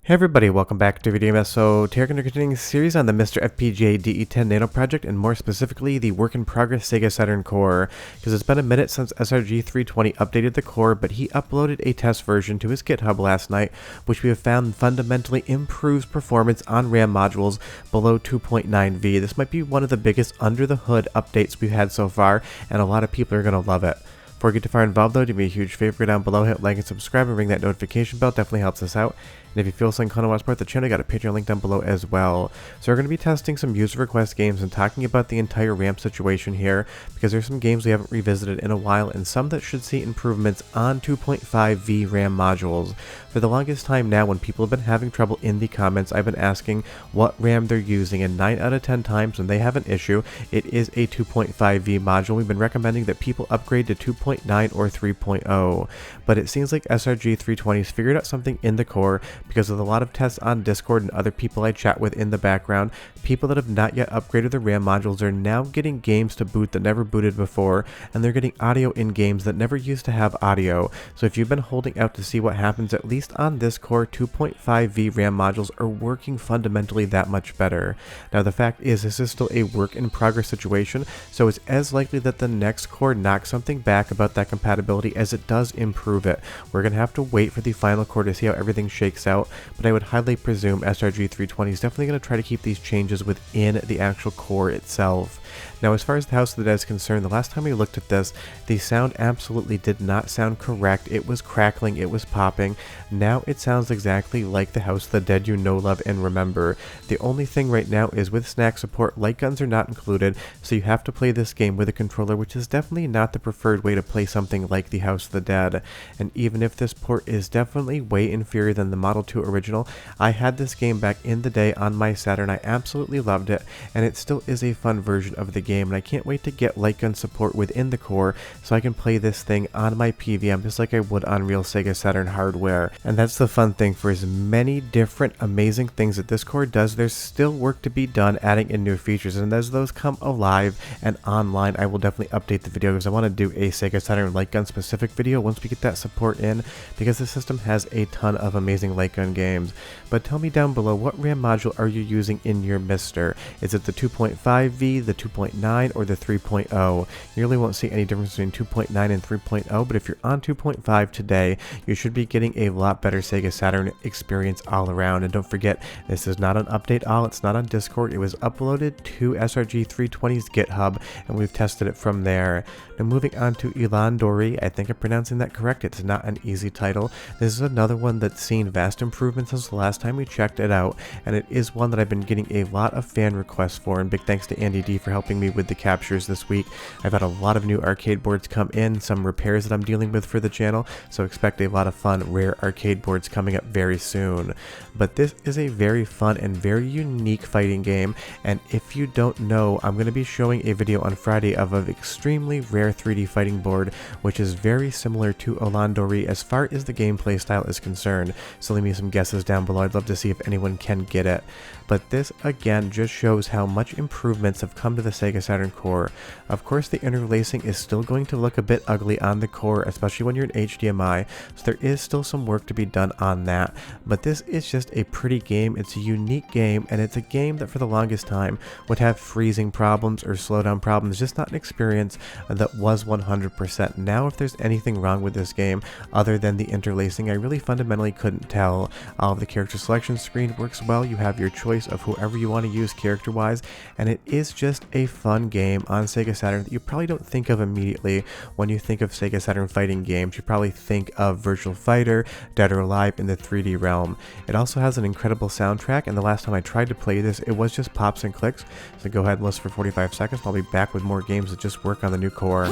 Hey everybody, welcome back to Video Game. So today we're going to continue a series on the MiSTer FPGA DE10 Nano project, and more specifically the work-in-progress Sega Saturn core, because it's been a minute since SRG320 updated the core, but he uploaded a test version to his GitHub last night, which we have found fundamentally improves performance on RAM modules below 2.9V. This might be one of the biggest under-the-hood updates we've had so far, and a lot of people are going to love it. Before we get too far involved though, do me a huge favor, go down below, hit like and subscribe, and ring that notification bell. Definitely helps us out. And if you feel something kind of want to support the channel, I got a Patreon link down below as well. So we're going to be testing some user request games and talking about the entire RAM situation here, because there's some games we haven't revisited in a while and some that should see improvements on 2.5V RAM modules. For the longest time now, when people have been having trouble in the comments, I've been asking what RAM they're using, and 9 out of 10 times when they have an issue, it is a 2.5V module. We've been recommending that people upgrade to 2.9 or 3.0, but it seems like SRG320's figured out something in the core, because of a lot of tests on Discord and other people I chat with in the background. People that have not yet upgraded their RAM modules are now getting games to boot that never booted before, and they're getting audio in games that never used to have audio. So if you've been holding out to see what happens, at least on this core, 2.5V RAM modules are working fundamentally that much better. Now the fact is, this is still a work in progress situation, so it's as likely that the next core knocks something back about that compatibility as it does improve it. We're going to have to wait for the final core to see how everything shakes out, but I would highly presume SRG320 is definitely going to try to keep these changes within the actual core itself. Now, as far as the House of the Dead is concerned, the last time we looked at this, the sound absolutely did not sound correct. It was crackling, it was popping. Now it sounds exactly like the House of the Dead you know, love, and remember. The only thing right now is with snack support, light guns are not included, so you have to play this game with a controller, which is definitely not the preferred way to play something like the House of the Dead. And even if this port is definitely way inferior than the Model 2 original, I had this game back in the day on my Saturn. I absolutely loved it, and it still is a fun version of the game, and I can't wait to get light gun support within the core so I can play this thing on my PVM just like I would on real Sega Saturn hardware. And that's the fun thing, for as many different amazing things that this core does, there's still work to be done adding in new features, and as those come alive and online, I will definitely update the video, because I want to do a Sega Saturn light gun specific video once we get that support in, because the system has a ton of amazing light gun games. But tell me down below, what RAM module are you using in your MiSTer? Is it the 2.5V, the 2.9, or the 3.0? You really won't see any difference between 2.9 and 3.0, but if you're on 2.5 today, you should be getting a lot better Sega Saturn experience all around. And don't forget, this is not an update all, it's not on Discord, it was uploaded to SRG320's GitHub, and we've tested it from there. Now moving on to Ilandori, I think I'm pronouncing that correct, it's not an easy title. This is another one that's seen vast improvements since the last time we checked it out, and it is one that I've been getting a lot of fan requests for, and big thanks to Andy D for helping me with the captures this week. I've had a lot of new arcade boards come in, some repairs that I'm dealing with for the channel, so expect a lot of fun rare arcade boards coming up very soon. But this is a very fun and very unique fighting game, and if you don't know, I'm going to be showing a video on Friday of an extremely rare 3D fighting board, which is very similar to Ilandori as far as the gameplay style is concerned, so leave me some guesses down below. I'd love to see if anyone can get it. But this again just shows how much improvements have come to the Sega Saturn core. Of course, the interlacing is still going to look a bit ugly on the core, especially when you're in HDMI, so there is still some work to be done on that. But this is just a pretty game, it's a unique game, and it's a game that for the longest time would have freezing problems or slowdown problems, just not an experience that was 100%. Now if there's anything wrong with this game other than the interlacing, I really fundamentally couldn't tell. All of the character selection screen works well, you have your choice of whoever you want to use character wise, and it is just a fun game on Sega Saturn that you probably don't think of immediately when you think of Sega Saturn fighting games. You probably think of Virtual Fighter, Dead or Alive in the 3D realm. It also has an incredible soundtrack, and the last time I tried to play this, it was just pops and clicks, so go ahead and listen for 45 seconds. I'll be back with more games that just work on the new core.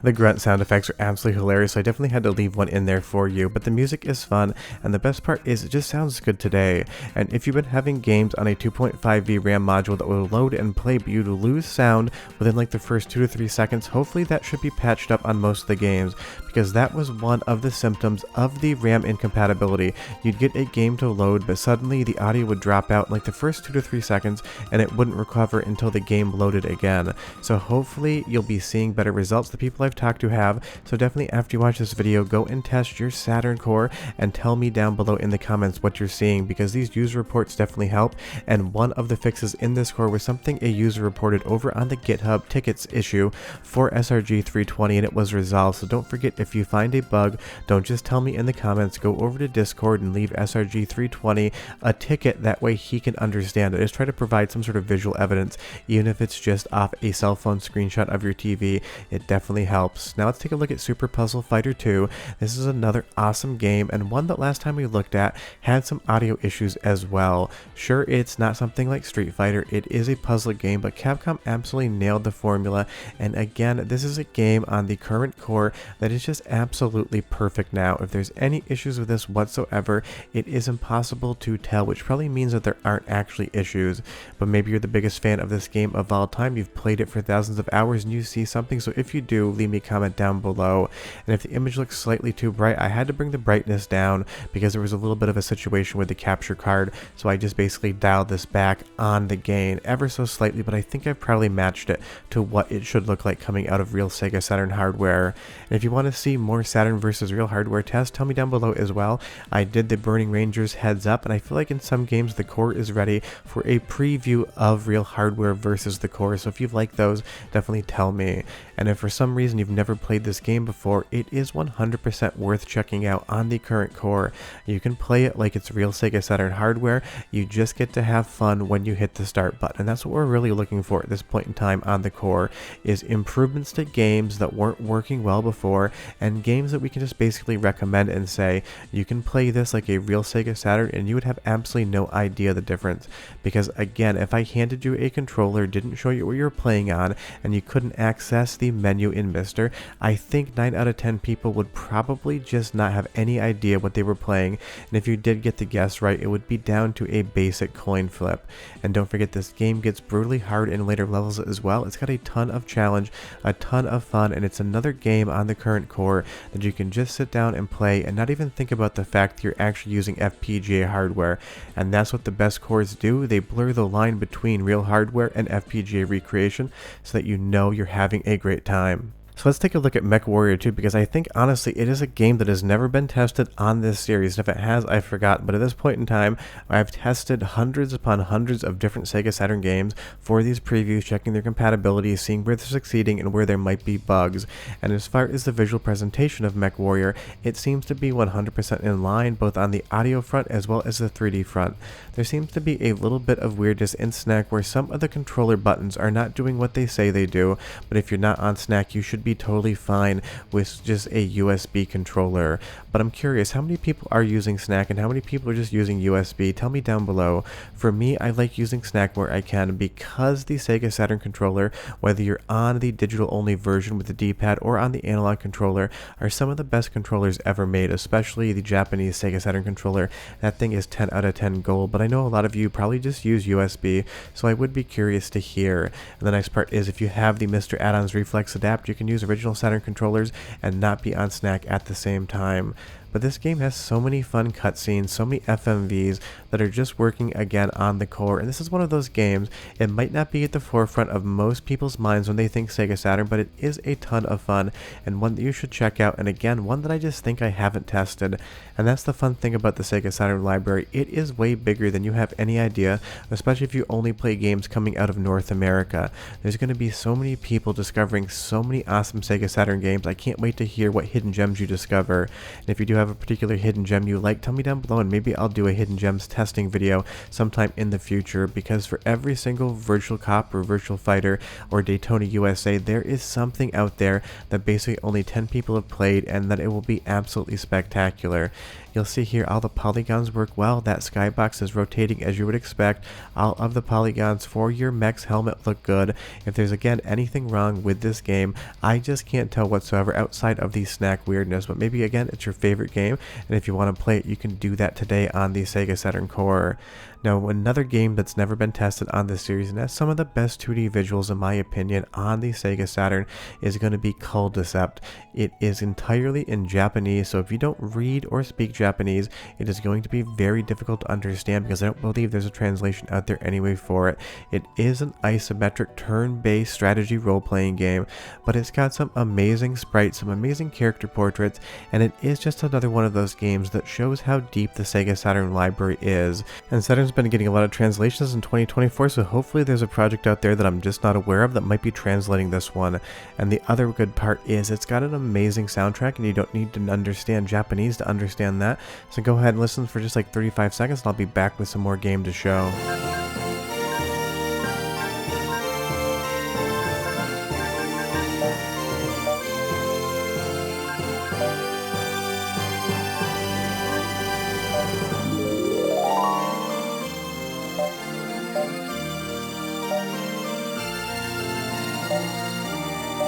The grunt sound effects are absolutely hilarious, so I definitely had to leave one in there for you, but the music is fun, and the best part is it just sounds good today. And if you've been having games on a 2.5V RAM module that will load and play, but you lose sound within like the first 2 to 3 seconds, hopefully that should be patched up on most of the games, because that was one of the symptoms of the RAM incompatibility. You'd get a game to load, but suddenly the audio would drop out in like the first 2 to 3 seconds, and it wouldn't recover until the game loaded again. So hopefully you'll be seeing better results. The people I've talked to have, so definitely after you watch this video, go and test your Saturn core and tell me down below in the comments what you're seeing, because these user reports definitely help. And one of the fixes in this core was something a user reported over on the GitHub tickets issue for SRG320, and it was resolved. So don't forget, if you find a bug, don't just tell me in the comments, go over to Discord and leave SRG320 a ticket. That way he can understand it. Just try to provide some sort of visual evidence, even if it's just off a cell phone screenshot of your TV. It definitely helps. Now let's take a look at Super Puzzle Fighter 2. This is another awesome game, and one that last time we looked at had some audio issues as well. Sure, it's not something like Street Fighter, it is a puzzle game, but Capcom absolutely nailed the formula. And again, this is a game on the current core that is just absolutely perfect now. If there's any issues with this whatsoever, it is impossible to tell, which probably means that there aren't actually issues. But maybe you're the biggest fan of this game of all time, you've played it for thousands of hours and you see something. So if you do, leave me a comment down below. And if the image looks slightly too bright, I had to bring the brightness down because there was a little bit of a situation with the capture card, so I just basically dialed this back on the gain ever so slightly, but I think I've probably matched it to what it should look like coming out of real Sega Saturn hardware. And if you want to see more Saturn versus real hardware tests, tell me down below as well. I did the Burning Rangers heads up, and I feel like in some games the core is ready for a preview of real hardware versus the core, so if you've liked those, definitely tell me. And if for some reason you've never played this game before, it is 100% worth checking out on the current core. You can play it like it's real Sega Saturn hardware, you just get to have fun when you hit the start button, and that's what we're really looking for at this point in time on the core, is improvements to games that weren't working well before, and games that we can just basically recommend and say, you can play this like a real Sega Saturn and you would have absolutely no idea the difference. Because again, if I handed you a controller, didn't show you what you were playing on, and you couldn't access the menu in MiSTer, I think 9 out of 10 people would probably just not have any idea what they were playing, and if you did get the guess right, it would be down to a basic coin flip. And don't forget, this game gets brutally hard in later levels as well. It's got a ton of challenge, a ton of fun, and it's another game on the current core that you can just sit down and play and not even think about the fact that you're actually using FPGA hardware. And that's what the best cores do. They blur the line between real hardware and FPGA recreation so that you know you're having a great time. So let's take a look at MechWarrior 2, because I think honestly it is a game that has never been tested on this series, and if it has, I forgot. But at this point in time, I've tested hundreds upon hundreds of different Sega Saturn games for these previews, checking their compatibility, seeing where they're succeeding and where there might be bugs. And as far as the visual presentation of MechWarrior, it seems to be 100% in line, both on the audio front as well as the 3D front. There seems to be a little bit of weirdness in Snack where some of the controller buttons are not doing what they say they do, but if you're not on Snack, you should be totally fine with just a USB controller. But I'm curious, how many people are using Snack and how many people are just using USB? Tell me down below. For me, I like using Snack where I can, because the Sega Saturn controller, whether you're on the digital only version with the D-pad or on the analog controller, are some of the best controllers ever made, especially the Japanese Sega Saturn controller. That thing is 10 out of 10 gold, but I know a lot of you probably just use USB, so I would be curious to hear. And the next part is, if you have the MiSTer Add-ons Reflex Adapt, you can use original Saturn controllers and not be on Snack at the same time. But this game has so many fun cutscenes, so many FMVs that are just working again on the core, and this is one of those games, it might not be at the forefront of most people's minds when they think Sega Saturn, but it is a ton of fun, and one that you should check out, and again, one that I just think I haven't tested. And that's the fun thing about the Sega Saturn library, it is way bigger than you have any idea, especially if you only play games coming out of North America. There's going to be so many people discovering so many awesome Sega Saturn games. I can't wait to hear what hidden gems you discover, and if you do have a particular hidden gem you like, tell me down below and maybe I'll do a hidden gems testing video sometime in the future, because for every single Virtual Cop or Virtual Fighter or Daytona USA, there is something out there that basically only 10 people have played and that it will be absolutely spectacular. You'll see here all the polygons work well, that skybox is rotating as you would expect, all of the polygons for your mech's helmet look good. If there's again anything wrong with this game, I just can't tell whatsoever outside of the snack weirdness, but maybe again it's your favorite game, and if you want to play it you can do that today on the Sega Saturn Core. Now, another game that's never been tested on this series and has some of the best 2D visuals in my opinion on the Sega Saturn is going to be Cul-de-Cept. It is entirely in Japanese, so if you don't read or speak Japanese, it is going to be very difficult to understand because I don't believe there's a translation out there anyway for it. It is an isometric turn-based strategy role-playing game, but it's got some amazing sprites, some amazing character portraits, and it is just another one of those games that shows how deep the Sega Saturn library is. And Saturn's been getting a lot of translations in 2024, so hopefully there's a project out there that I'm just not aware of that might be translating this one. And the other good part is it's got an amazing soundtrack, and you don't need to understand Japanese to understand that. So go ahead and listen for just like 35 seconds and I'll be back with some more game to show.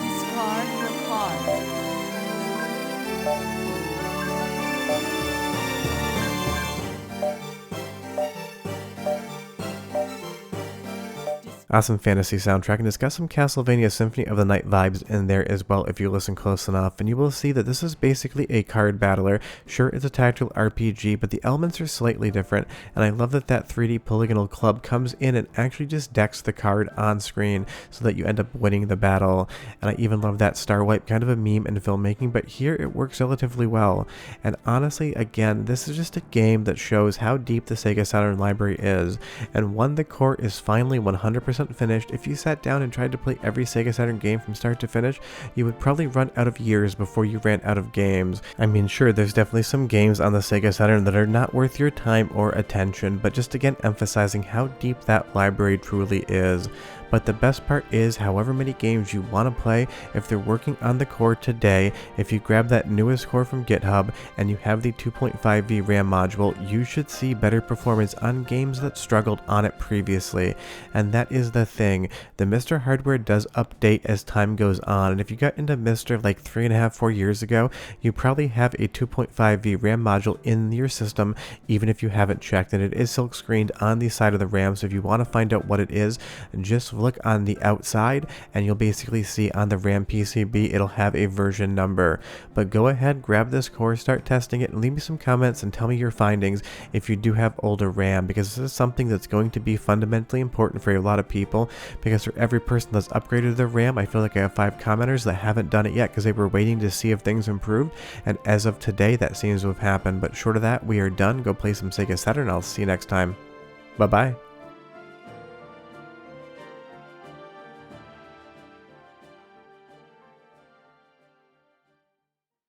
Discard your card. Awesome fantasy soundtrack, and it's got some Castlevania Symphony of the Night vibes in there as well if you listen close enough, and you will see that this is basically a card battler. Sure, it's a tactical RPG, but the elements are slightly different, and I love that that 3D polygonal club comes in and actually just decks the card on screen so that you end up winning the battle. And I even love that star wipe, kind of a meme in filmmaking, but here it works relatively well. And honestly, again, this is just a game that shows how deep the Sega Saturn library is, and when the core is finally 100% finished, if you sat down and tried to play every Sega Saturn game from start to finish, you would probably run out of years before you ran out of games. I mean, sure, there's definitely some games on the Sega Saturn that are not worth your time or attention, but just again emphasizing how deep that library truly is. But the best part is, however many games you want to play, if they're working on the core today, if you grab that newest core from GitHub and you have the 2.5V RAM module, you should see better performance on games that struggled on it previously. And that is the thing. The MiSTer hardware does update as time goes on, and if you got into MiSTer like 3.5–4 years ago, you probably have a 2.5V RAM module in your system, even if you haven't checked, and it is silk screened on the side of the RAM, so if you want to find out what it is, just look on the outside and you'll basically see on the RAM PCB it'll have a version number. But go ahead, grab this core, start testing it, and leave me some comments and tell me your findings if you do have older RAM, because this is something that's going to be fundamentally important for a lot of people, because for every person that's upgraded their RAM, I feel like I have 5 commenters that haven't done it yet because they were waiting to see if things improved, and as of today that seems to have happened. But short of that, we are done. Go play some Sega Saturn. I'll see you next time. Bye bye.